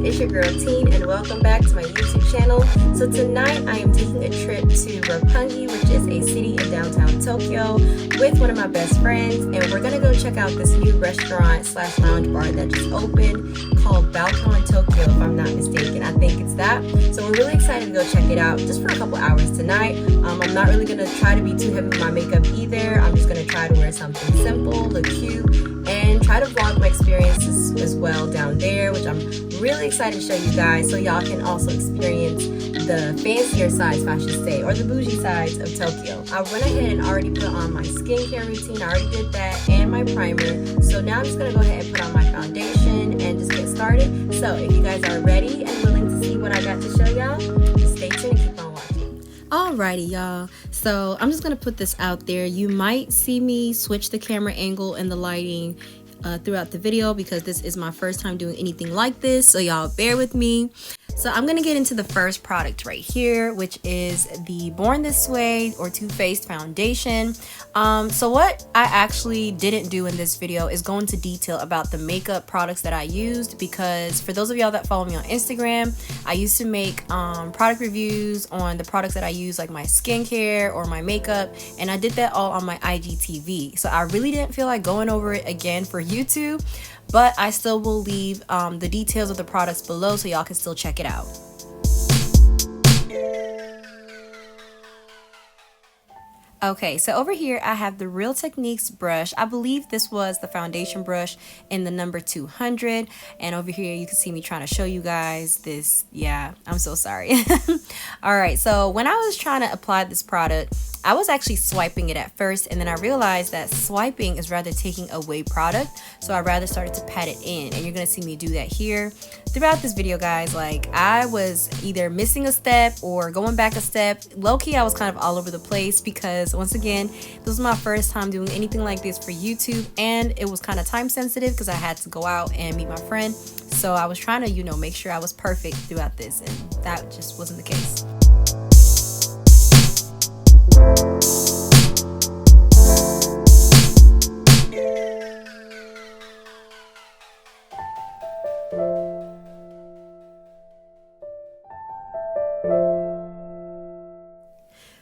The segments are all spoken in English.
It's your girl Teen, and welcome back to my YouTube channel. So tonight I am taking a trip to Roppongi, which is a city in downtown Tokyo, with one of my best friends, and we're gonna go check out this new restaurant slash lounge bar that just opened called Balcón Tokyo, if I'm not mistaken. I think it's that. So we're really excited to go check it out just for a couple hours tonight. I'm not really gonna try to be too heavy with my makeup either. I'm just gonna try to wear something simple, look cute, and try to vlog my experiences as well down there, which I'm really excited to show you guys, so y'all can also experience the fancier sides, if I should say, or the bougie sides of Tokyo. I went ahead and already put on my skincare routine. I already did that, and my primer. So now I'm just gonna go ahead and put on my foundation and just get started. So if you guys are ready and willing to see what I got to show y'all, just stay tuned and keep on watching. Alrighty, y'all. So I'm just gonna put this out there. You might see me switch the camera angle and the lighting throughout the video because this is my first time doing anything like this, so y'all bear with me. So I'm gonna get into the first product right here, which is the Born This Way or Too Faced foundation. So what I actually didn't do in this video is go into detail about the makeup products that I used, because for those of y'all that follow me on Instagram, I used to make product reviews on the products that I use, like my skincare or my makeup, and I did that all on my IGTV. So I really didn't feel like going over it again for YouTube, but I still will leave the details of the products below so y'all can still check it out. Okay, so over here I have the Real Techniques brush. I believe this was the foundation brush in the number 200, and over here you can see me trying to show you guys this. Yeah, I'm so sorry. All right, so when I was trying to apply this product, I was actually swiping it at first, and then I realized that swiping is rather taking away product, so I rather started to pat it in, and you're gonna see me do that here throughout this video, guys. Like, I was either missing a step or going back a step. Low-key, I was kind of all over the place because, once again, this was my first time doing anything like this for YouTube, and it was kind of time sensitive because I had to go out and meet my friend. So I was trying to, you know, make sure I was perfect throughout this, and that just wasn't the case.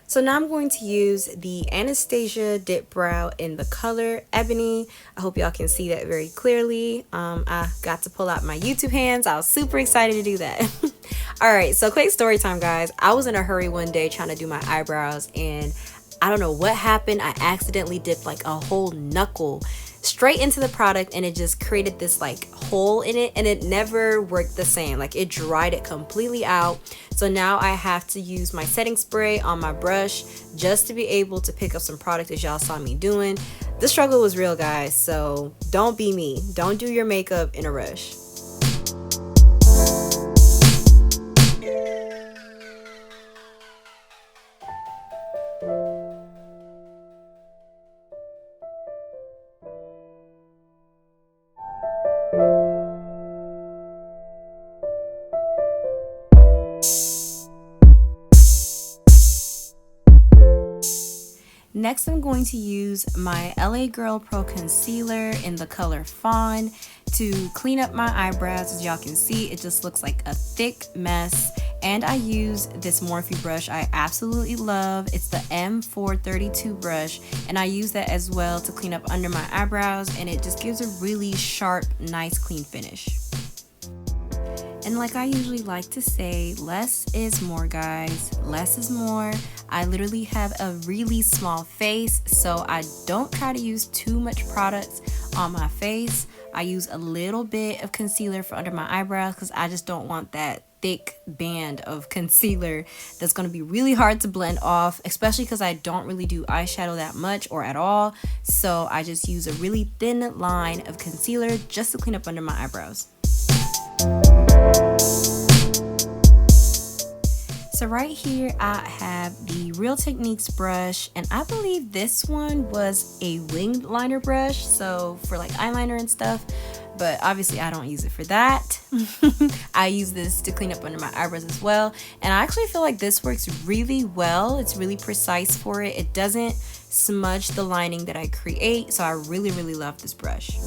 So now I'm going to use the Anastasia Dip Brow in the color Ebony. I hope y'all can see that very clearly. I got to pull out my YouTube hands. I was super excited to do that. All right, so quick story time, guys. I was in a hurry one day trying to do my eyebrows, and I don't know what happened. I accidentally dipped like a whole knuckle straight into the product, and it just created this like hole in it, and it never worked the same. Like, it dried it completely out. So now I have to use my setting spray on my brush just to be able to pick up some product, as y'all saw me doing. The struggle was real, guys, so don't be me. Don't do your makeup in a rush. Next, I'm going to use my LA Girl Pro Concealer in the color Fawn to clean up my eyebrows. As y'all can see, it just looks like a thick mess. And I use this Morphe brush I absolutely love. It's the M432 brush, and I use that as well to clean up under my eyebrows, and it just gives a really sharp, nice, clean finish. And like I usually like to say, less is more, guys. Less is more. I literally have a really small face, so I don't try to use too much products on my face. I use a little bit of concealer for under my eyebrows because I just don't want that thick band of concealer that's going to be really hard to blend off, especially because I don't really do eyeshadow that much or at all. So I just use a really thin line of concealer just to clean up under my eyebrows. So right here I have the Real Techniques brush, and I believe this one was a winged liner brush, so for like eyeliner and stuff, but obviously I don't use it for that. I use this to clean up under my eyebrows as well, and I actually feel like this works really well. It's really precise for it. It doesn't smudge the lining that I create, so I really love this brush.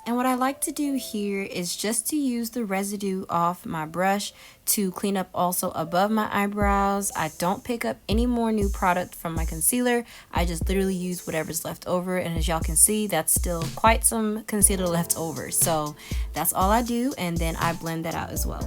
And what I like to do here is just to use the residue off my brush to clean up also above my eyebrows. I don't pick up any more new product from my concealer. I just literally use whatever's left over, and as y'all can see, that's still quite some concealer left over. So that's all I do, and then I blend that out as well.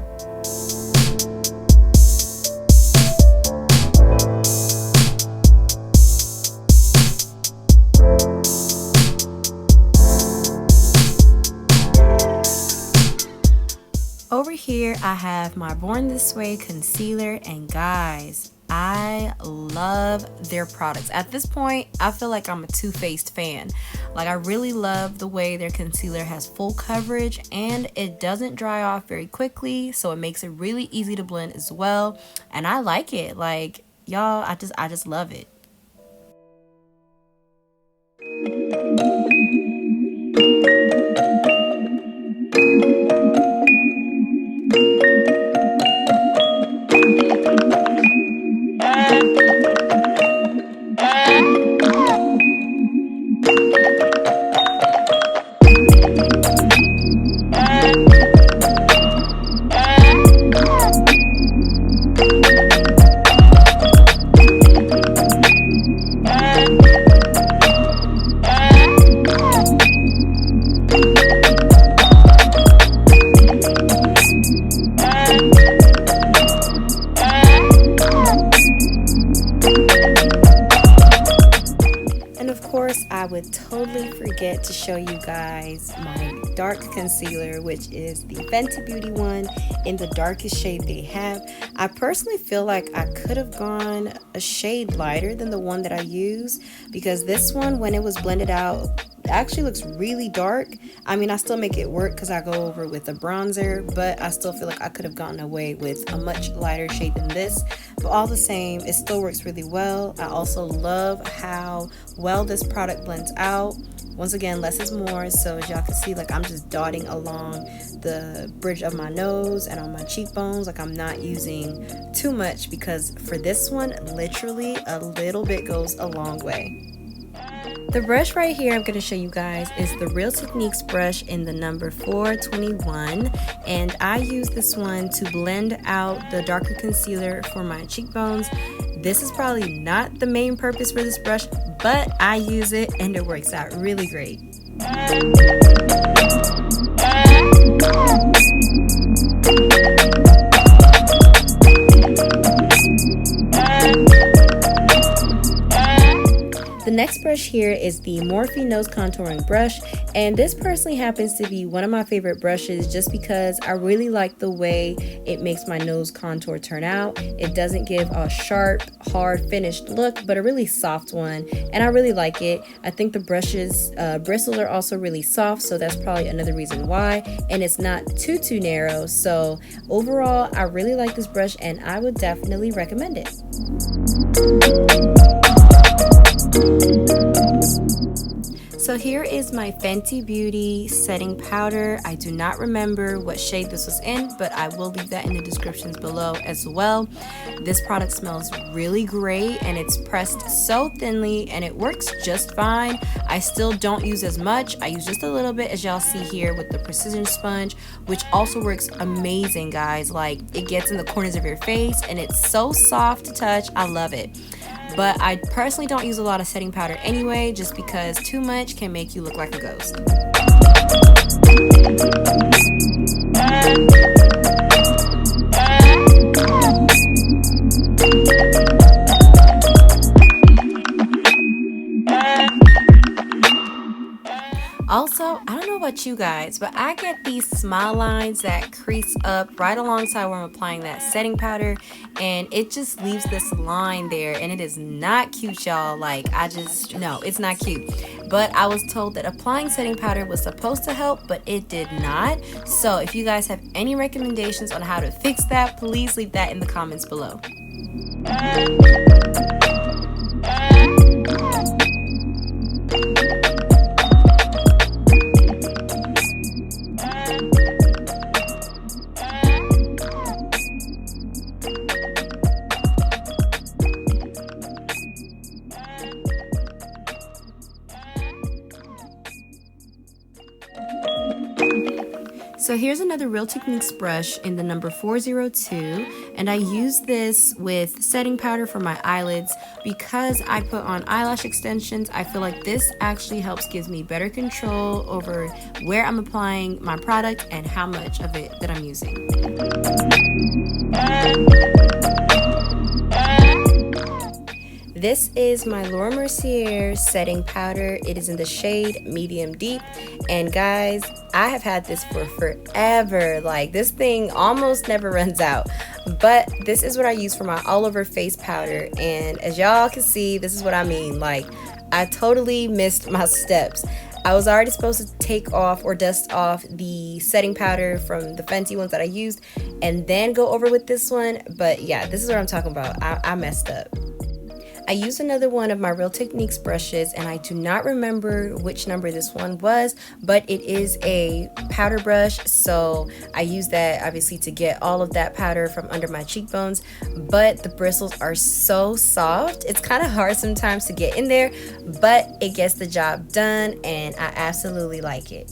Over here I have my Born This Way concealer, and guys, I love their products. At this point, I feel like I'm a Too Faced fan. Like, I really love the way their concealer has full coverage and it doesn't dry off very quickly, so it makes it really easy to blend as well. And I like it. Like, y'all, I just love it. I would totally forget to show you guys my dark concealer, which is the Fenty Beauty one in the darkest shade they have. I personally feel like I could have gone a shade lighter than the one that I use, because this one, when it was blended out, actually looks really dark. I mean, I still make it work because I go over with a bronzer, but I still feel like I could have gotten away with a much lighter shade than this. But all the same, it still works really well. I also love how well this product blends out. Once again, less is more, so as y'all can see, like, I'm just dotting along the bridge of my nose and on my cheekbones. Like, I'm not using too much, because for this one, literally a little bit goes a long way. The brush right here I'm going to show you guys is the Real Techniques brush in the number 421, and I use this one to blend out the darker concealer for my cheekbones. This is probably not the main purpose for this brush, but I use it and it works out really great. The next brush here is the Morphe Nose Contouring Brush, and this personally happens to be one of my favorite brushes just because I really like the way it makes my nose contour turn out. It doesn't give a sharp, hard, finished look, but a really soft one, and I really like it. I think the brush's bristles are also really soft, so that's probably another reason why, and it's not too narrow. So overall, I really like this brush and I would definitely recommend it. So here is my Fenty Beauty setting powder. I do not remember what shade this was in, but I will leave that in the descriptions below as well. This product smells really great and it's pressed so thinly and it works just fine. I still don't use as much. I use just a little bit, as y'all see here with the precision sponge, which also works amazing, guys. Like, it gets in the corners of your face and it's so soft to touch. I love it. But I personally don't use a lot of setting powder anyway, just because too much can make you look like a ghost. Also, I don't know about you guys, but I get these smile lines that crease up right alongside where I'm applying that setting powder, and it just leaves this line there, and it is not cute, y'all. Like, no, it's not cute. but I was told that applying setting powder was supposed to help, but it did not. So if you guys have any recommendations on how to fix that, please leave that in the comments below. So here's another Real Techniques brush in the number 402, and I use this with setting powder for my eyelids because I put on eyelash extensions. I feel like this actually helps gives me better control over where I'm applying my product and how much of it that I'm using. This is my Laura Mercier setting powder. It is in the shade medium deep, and guys, I have had this for forever. Like, this thing almost never runs out, but this is what I use for my all over face powder, and as y'all can see, this is what I mean. Like, I totally missed my steps. I was already supposed to take off or dust off the setting powder from the Fenty ones that I used and then go over with this one, but yeah, this is what I'm talking about. I messed up. I used another one of my Real Techniques brushes, and I do not remember which number this one was, but it is a powder brush, so I use that obviously to get all of that powder from under my cheekbones, but the bristles are so soft. It's kind of hard sometimes to get in there, but it gets the job done, and I absolutely like it.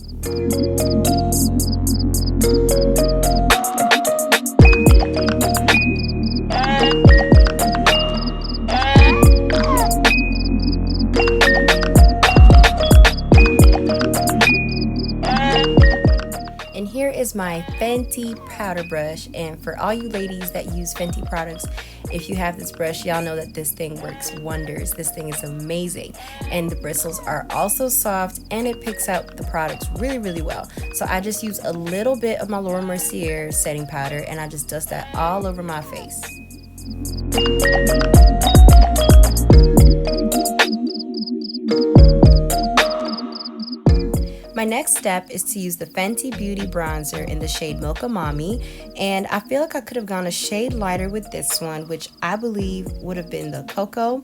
And here is my Fenty powder brush, and for all you ladies that use Fenty products, if you have this brush, y'all know that this thing works wonders. This thing is amazing, and the bristles are also soft, and it picks out the products really well. So I just use a little bit of my Laura Mercier setting powder, and I just dust that all over my face. My next step is to use the Fenty Beauty bronzer in the shade Mocha Mommy, and I feel like I could have gone a shade lighter with this one, which I believe would have been the Cocoa.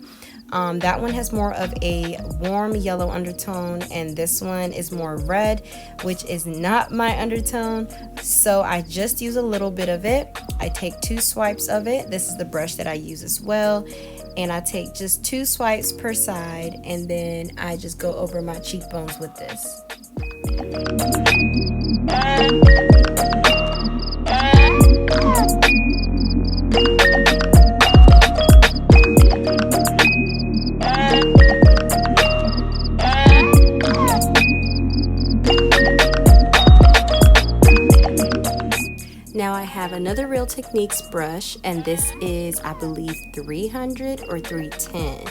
That one has more of a warm yellow undertone, and this one is more red, which is not my undertone, so I just use a little bit of it. I take 2 swipes of it. This is the brush that I use as well, and I take just 2 swipes per side, and then I just go over my cheekbones with this. Now I have another Real Techniques brush, and this is, I believe, 300 or 310.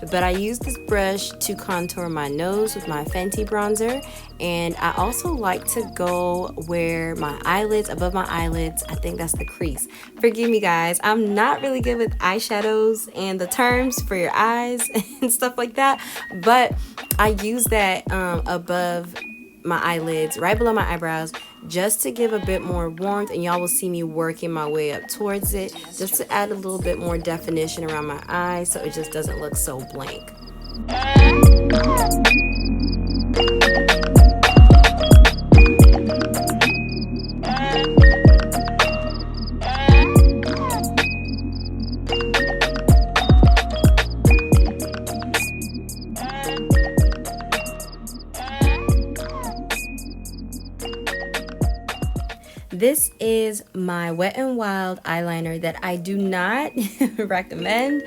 But I use this brush to contour my nose with my Fenty bronzer, and I also like to go where my eyelids, above my eyelids, I think that's the crease. Forgive me guys, I'm not really good with eyeshadows and the terms for your eyes and stuff like that, but I use that above my eyelids, right below my eyebrows, just to give a bit more warmth, and y'all will see me working my way up towards it just to add a little bit more definition around my eyes so it just doesn't look so blank. This is my Wet n Wild eyeliner that I do not recommend,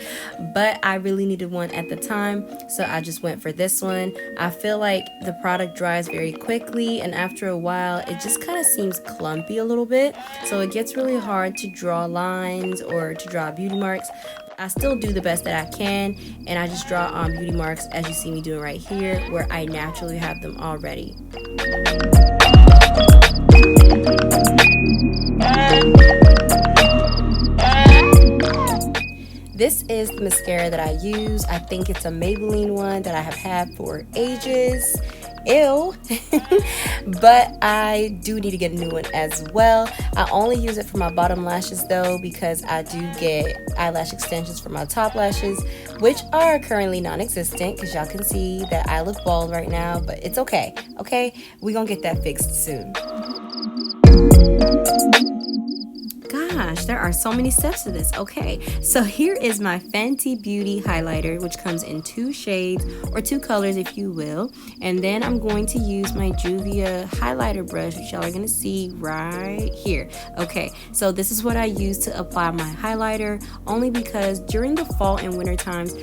but I really needed one at the time, so I just went for this one. I feel like the product dries very quickly, and after a while it just kind of seems clumpy a little bit, so it gets really hard to draw lines or to draw beauty marks. I still do the best that I can, and I just draw on beauty marks as you see me doing right here, where I naturally have them already. This is the mascara that I use. I think it's a Maybelline one that I have had for ages. Ew. But I do need to get a new one as well. I only use it for my bottom lashes though, because I do get eyelash extensions for my top lashes, which are currently non-existent, because y'all can see that I look bald right now, but it's okay. Okay, we're gonna get that fixed soon. Gosh, there are so many steps to this. Okay, so here is my Fenty Beauty highlighter, which comes in 2 shades, or 2 colors if you will. And then I'm going to use my Juvia highlighter brush, which y'all are going to see right here. Okay, so this is what I use to apply my highlighter, only because during the fall and winter times,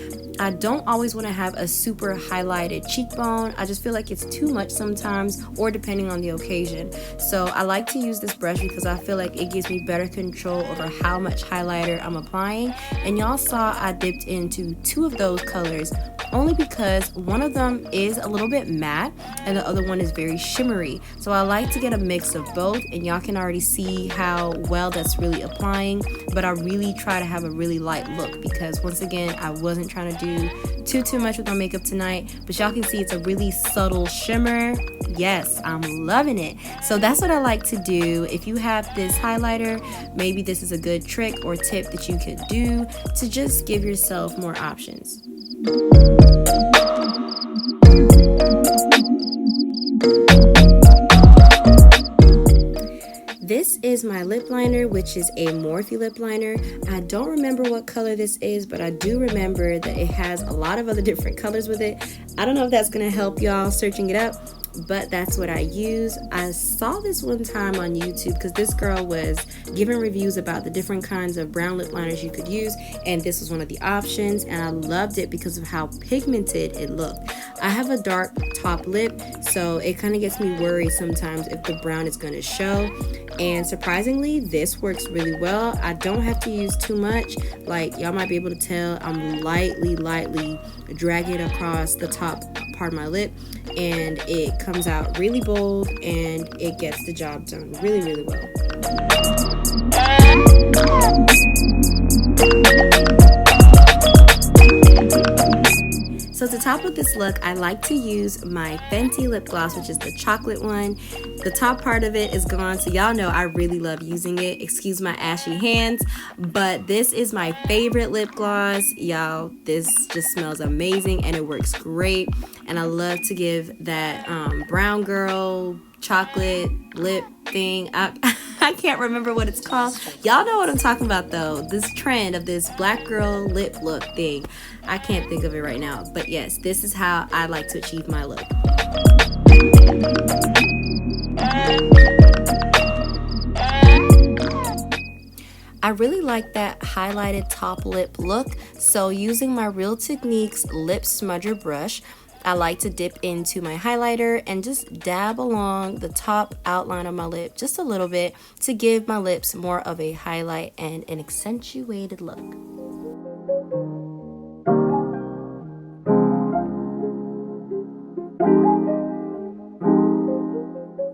I don't always want to have a super highlighted cheekbone. I just feel like it's too much sometimes, or depending on the occasion. So I like to use this brush because I feel like it gives me better control over how much highlighter I'm applying. And y'all saw I dipped into 2 of those colors, only because one of them is a little bit matte and the other one is very shimmery. So I like to get a mix of both, and y'all can already see how well that's really applying. But I really try to have a really light look, because once again, I wasn't trying to do too much with my makeup tonight, but y'all can see it's a really subtle shimmer. Yes, I'm loving it. So that's what I like to do. If you have this highlighter, maybe this is a good trick or tip that you could do to just give yourself more options. This is my lip liner, which is a Morphe lip liner. I don't remember what color this is, but I do remember that it has a lot of other different colors with it. I don't know if that's gonna help y'all searching it up, but that's what I use. I saw this one time on YouTube because this girl was giving reviews about the different kinds of brown lip liners you could use, and this was one of the options, and I loved it because of how pigmented it looked. I have a dark top lip, so it kind of gets me worried sometimes if the brown is going to show, and surprisingly this works really well. I don't have to use too much. Like y'all might be able to tell, I'm lightly dragging across the top part of my lip, and it comes out really bold and it gets the job done really well. So to top with this look, I like to use my Fenty lip gloss, which is the chocolate one. The top part of it is gone, so y'all know I really love using it. Excuse my ashy hands, but this is my favorite lip gloss. Y'all, this just smells amazing and it works great. And I love to give that brown girl chocolate lip thing. I can't remember what it's called. Y'all know what I'm talking about though. This trend of this black girl lip look thing. I can't think of it right now. But yes, this is how I like to achieve my look. I really like that highlighted top lip look. So using my Real Techniques lip smudger brush, I like to dip into my highlighter and just dab along the top outline of my lip just a little bit to give my lips more of a highlight and an accentuated look.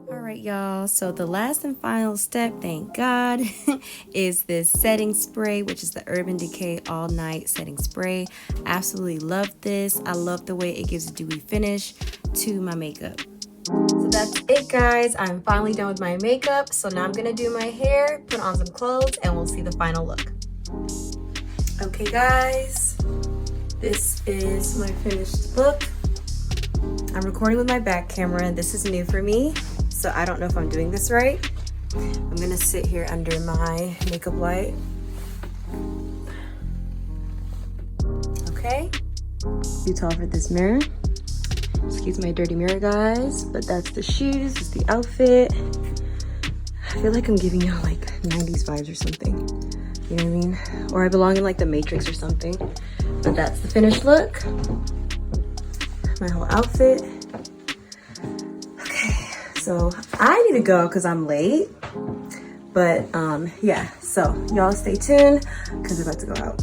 Alright y'all, so the last and final step, thank God, is this setting spray, which is the Urban Decay All Night Setting Spray. Absolutely love this. I love the way it gives a dewy finish to my makeup. So that's it guys, I'm finally done with my makeup. So now I'm gonna do my hair, put on some clothes, and we'll see the final look. Okay guys, this is my finished look. I'm recording with my back camera and this is new for me, so I don't know if I'm doing this right. I'm gonna sit here under my makeup light. Okay, too tall for this mirror. Excuse my dirty mirror guys, but that's the shoes, this is the outfit. I feel like I'm giving y'all like 90s vibes or something, you know what I mean? Or I belong in like the Matrix or something. But that's the finished look, my whole outfit. Okay, so I need to go because I'm late, but yeah, so y'all stay tuned because we're about to go out.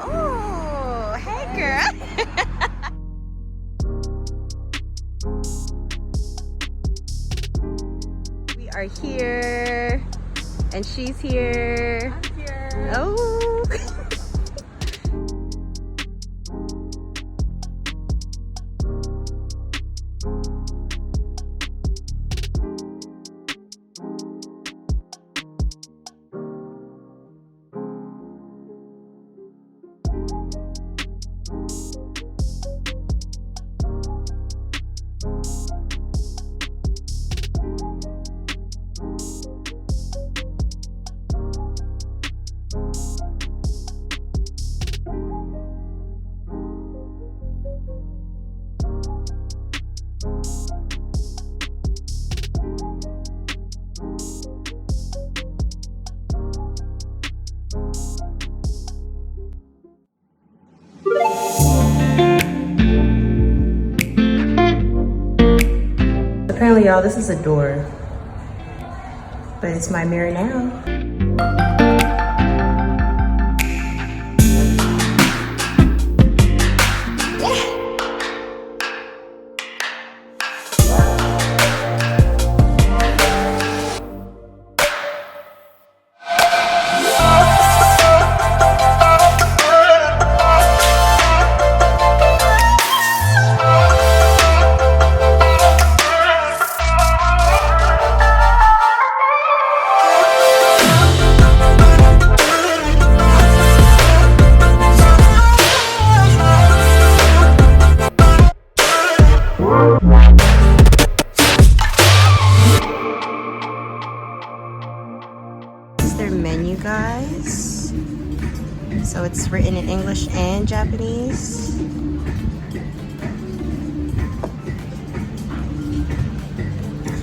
Oh, hey girl. We are here and she's here. I'm here. Oh. Apparently, y'all, this is a door, but it's my mirror now. English and Japanese.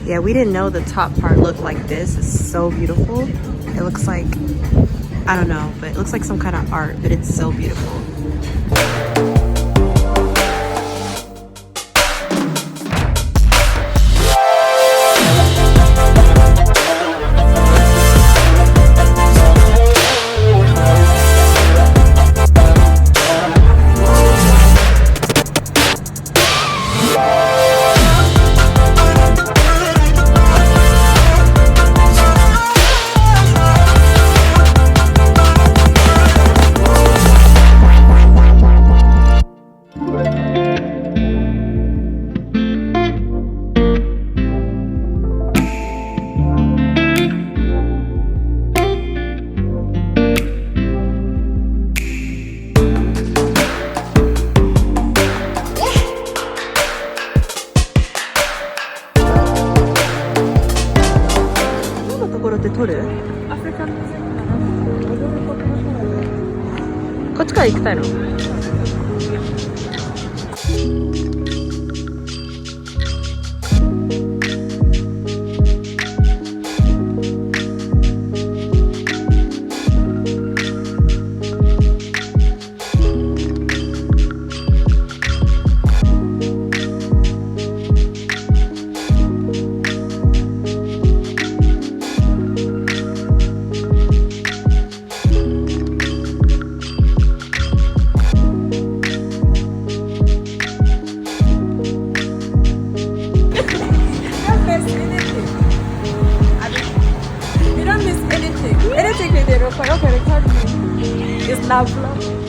Yeah, we didn't know the top part looked like this. It's so beautiful. It looks like, I don't know, but it looks like some kind of art, but it's so beautiful.こっちから行きたいの？Anything we did, okay, record me. It's not vlog.